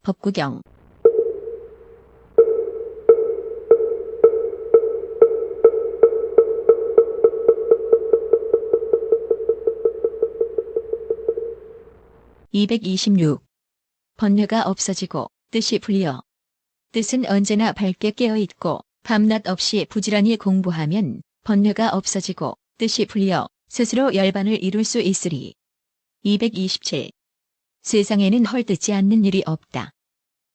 법구경. (226) 번뇌가 없어지고 뜻이 풀려. 뜻은 언제나 밝게 깨어있고 밤낮 없이 부지런히 공부하면 번뇌가 없어지고 뜻이 풀려 스스로 열반을 이룰 수 있으리. (227) 세상에는 헐뜯지 않는 일이 없다.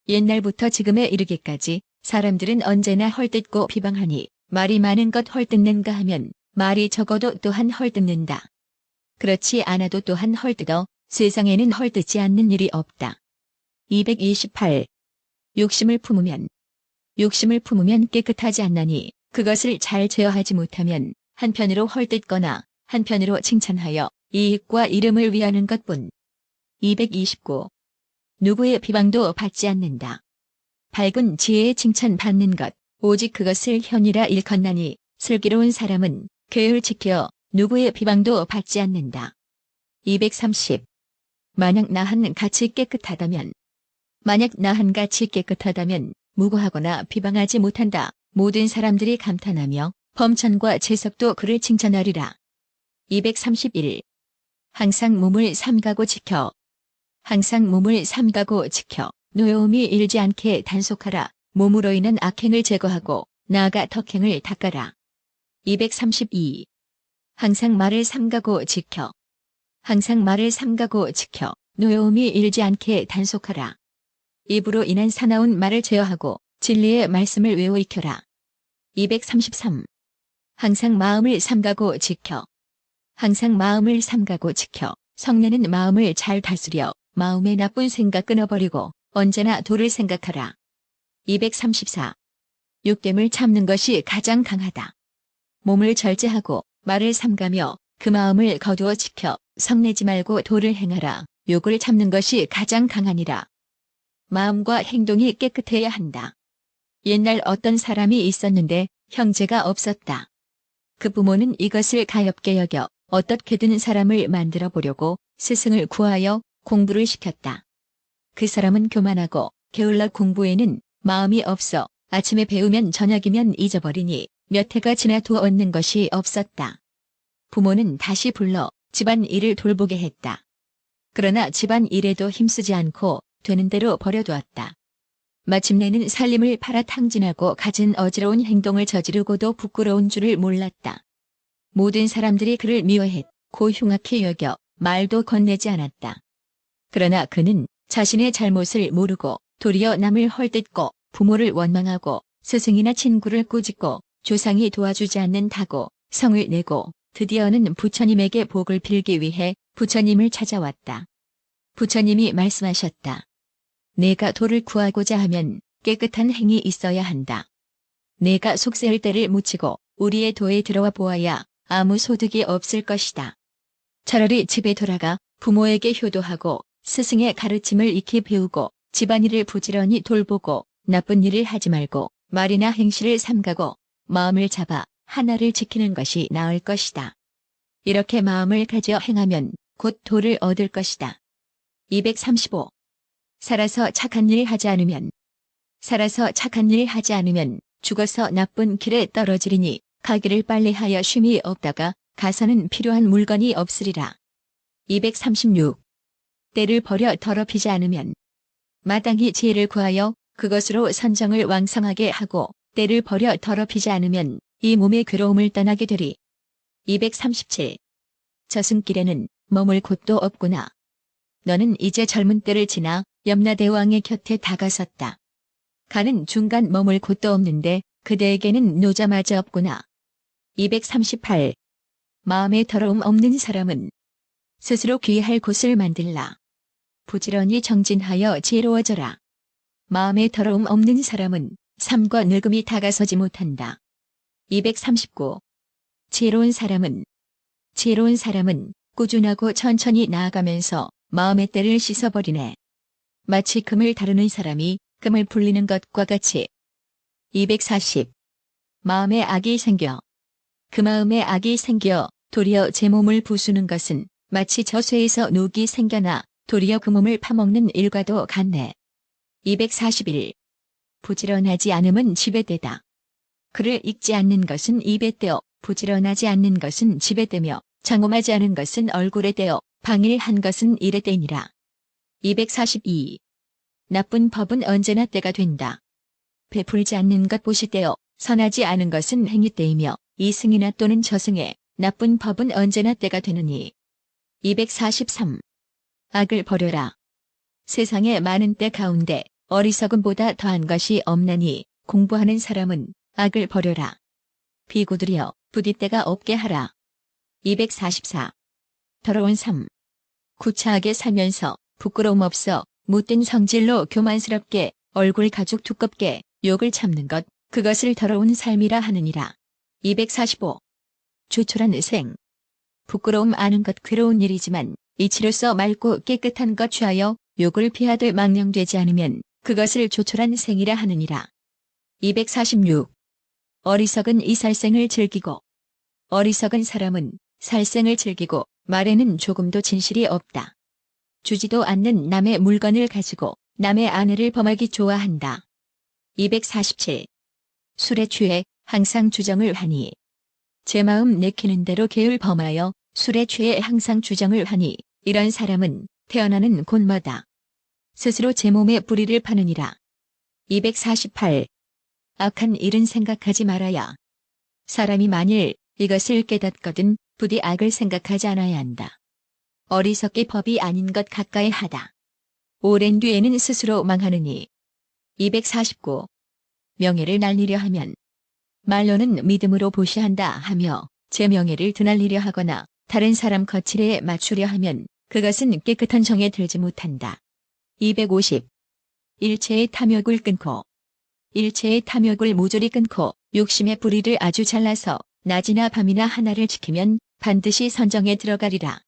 옛날부터 지금에 이르기까지 사람들은 언제나 헐뜯고 비방하니 말이 많은 것 헐뜯는가 하면 말이 적어도 또한 헐뜯는다. 그렇지 않아도 또한 헐뜯어 세상에는 헐뜯지 않는 일이 없다. (228) 욕심을 품으면 깨끗하지 않나니 그것을 잘 제어하지 못하면 한편으로 헐뜯거나 한편으로 칭찬하여 이익과 이름을 위하는 것뿐. (229) 누구의 비방도 받지 않는다. 밝은 지혜의 칭찬 받는 것, 오직 그것을 현이라 일컫나니 슬기로운 사람은 계율 지켜 누구의 비방도 받지 않는다. (230) 만약 나 한 같이 깨끗하다면 무고하거나 비방하지 못한다. 모든 사람들이 감탄하며 범천과 재석도 그를 칭찬하리라. (231) 항상 몸을 삼가고 지켜 노여움이 일지 않게 단속하라. 몸으로 인한 악행을 제거하고 나아가 덕행을 닦아라. (232) 항상 말을 삼가고 지켜 노여움이 일지 않게 단속하라. 입으로 인한 사나운 말을 제어하고 진리의 말씀을 외워 익혀라. (233) 항상 마음을 삼가고 지켜 성내는 마음을 잘 다스려 마음의 나쁜 생각 끊어버리고 언제나 도를 생각하라. (234) 욕됨을 참는 것이 가장 강하다. 몸을 절제하고 말을 삼가며 그 마음을 거두어 지켜 성내지 말고 도를 행하라. 욕을 참는 것이 가장 강하니라. 마음과 행동이 깨끗해야 한다. 옛날 어떤 사람이 있었는데 형제가 없었다. 그 부모는 이것을 가엾게 여겨 어떻게든 사람을 만들어 보려고 스승을 구하여 공부를 시켰다. 그 사람은 교만하고 게을러 공부에는 마음이 없어 아침에 배우면 저녁이면 잊어버리니 몇 해가 지나도 얻는 것이 없었다. 부모는 다시 불러 집안 일을 돌보게 했다. 그러나 집안 일에도 힘쓰지 않고 되는 대로 버려두었다. 마침내는 살림을 팔아 탕진하고 갖은 어지러운 행동을 저지르고도 부끄러운 줄을 몰랐다. 모든 사람들이 그를 미워했고 흉악히 여겨 말도 건네지 않았다. 그러나 그는 자신의 잘못을 모르고 도리어 남을 헐뜯고 부모를 원망하고 스승이나 친구를 꾸짖고 조상이 도와주지 않는다고 성을 내고 드디어는 부처님에게 복을 빌기 위해 부처님을 찾아왔다. 부처님이 말씀하셨다. 내가 도를 구하고자 하면 깨끗한 행이 있어야 한다. 내가 속세할 때를 묻히고 우리의 도에 들어와 보아야 아무 소득이 없을 것이다. 차라리 집에 돌아가 부모에게 효도하고 스승의 가르침을 익히 배우고 집안일을 부지런히 돌보고 나쁜 일을 하지 말고 말이나 행실을 삼가고 마음을 잡아 하나를 지키는 것이 나을 것이다. 이렇게 마음을 가져 행하면 곧 도를 얻을 것이다. (235) 살아서 착한 일 하지 않으면 죽어서 나쁜 길에 떨어지리니 가기를 빨리 하여 쉼이 없다가 가서는 필요한 물건이 없으리라. (236) 때를 버려 더럽히지 않으면 마땅히 지혜를 구하여 그것으로 선정을 왕성하게 하고 때를 버려 더럽히지 않으면 이 몸의 괴로움을 떠나게 되리. (237) 저승길에는 머물 곳도 없구나. 너는 이제 젊은 때를 지나 염라대왕의 곁에 다가섰다. 가는 중간 머물 곳도 없는데 그대에게는 노자마저 없구나. (238) 마음에 더러움 없는 사람은 스스로 귀할 곳을 만들라. 부지런히 정진하여 지혜로워져라. 마음에 더러움 없는 사람은 삶과 늙음이 다가서지 못한다. (239) 지혜로운 사람은 꾸준하고 천천히 나아가면서 마음의 때를 씻어버리네. 마치 금을 다루는 사람이 끔을 불리는 것과 같이. 240. 마음에 악이 생겨. 그 마음에 악이 생겨 도리어 제 몸을 부수는 것은 마치 저쇠에서 녹이 생겨나 도리어 그 몸을 파먹는 일과도 같네. 241. 부지런하지 않음은 지배되다. 글을 읽지 않는 것은 입에 떼어 부지런하지 않는 것은 집에 떼며 장엄하지 않은 것은 얼굴에 떼어 방일한 것은 일에 떼니라. 242. 나쁜 법은 언제나 때가 된다. 베풀지 않는 것 보시 떼어 선하지 않은 것은 행위 때이며 이승이나 또는 저승에 나쁜 법은 언제나 때가 되느니. 243. 악을 버려라. 세상에 많은 때 가운데 어리석음보다 더한 것이 없나니 공부하는 사람은 악을 버려라. 비구들이여 부디 때가 없게 하라. 244. 더러운 삶. 구차하게 살면서 부끄러움 없어 못된 성질로 교만스럽게 얼굴 가죽 두껍게 욕을 참는 것, 그것을 더러운 삶이라 하느니라. 245. 조촐한 생. 부끄러움 아는 것 괴로운 일이지만 이치로서 맑고 깨끗한 것 취하여 욕을 피하되 망령되지 않으면 그것을 조촐한 생이라 하느니라. 246. 어리석은 이 살생을 즐기고. 어리석은 사람은 살생을 즐기고 말에는 조금도 진실이 없다. 주지도 않는 남의 물건을 가지고 남의 아내를 범하기 좋아한다. 247. 술에 취해 항상 주정을 하니. 제 마음 내키는 대로 계율 범하여 술에 취해 항상 주정을 하니 이런 사람은 태어나는 곳마다 스스로 제 몸에 뿌리를 파느니라. 248. 악한 일은 생각하지 말아야. 사람이 만일 이것을 깨닫거든 부디 악을 생각하지 않아야 한다. 어리석기 법이 아닌 것 가까이 하다. 오랜 뒤에는 스스로 망하느니. 249. 명예를 날리려 하면. 말로는 믿음으로 보시한다 하며 제 명예를 드날리려 하거나 다른 사람 거칠에 맞추려 하면 그것은 깨끗한 정에 들지 못한다. 250. 일체의 탐욕을 끊고. 일체의 탐욕을 모조리 끊고 욕심의 뿌리를 아주 잘라서 낮이나 밤이나 하나를 지키면 반드시 선정에 들어가리라.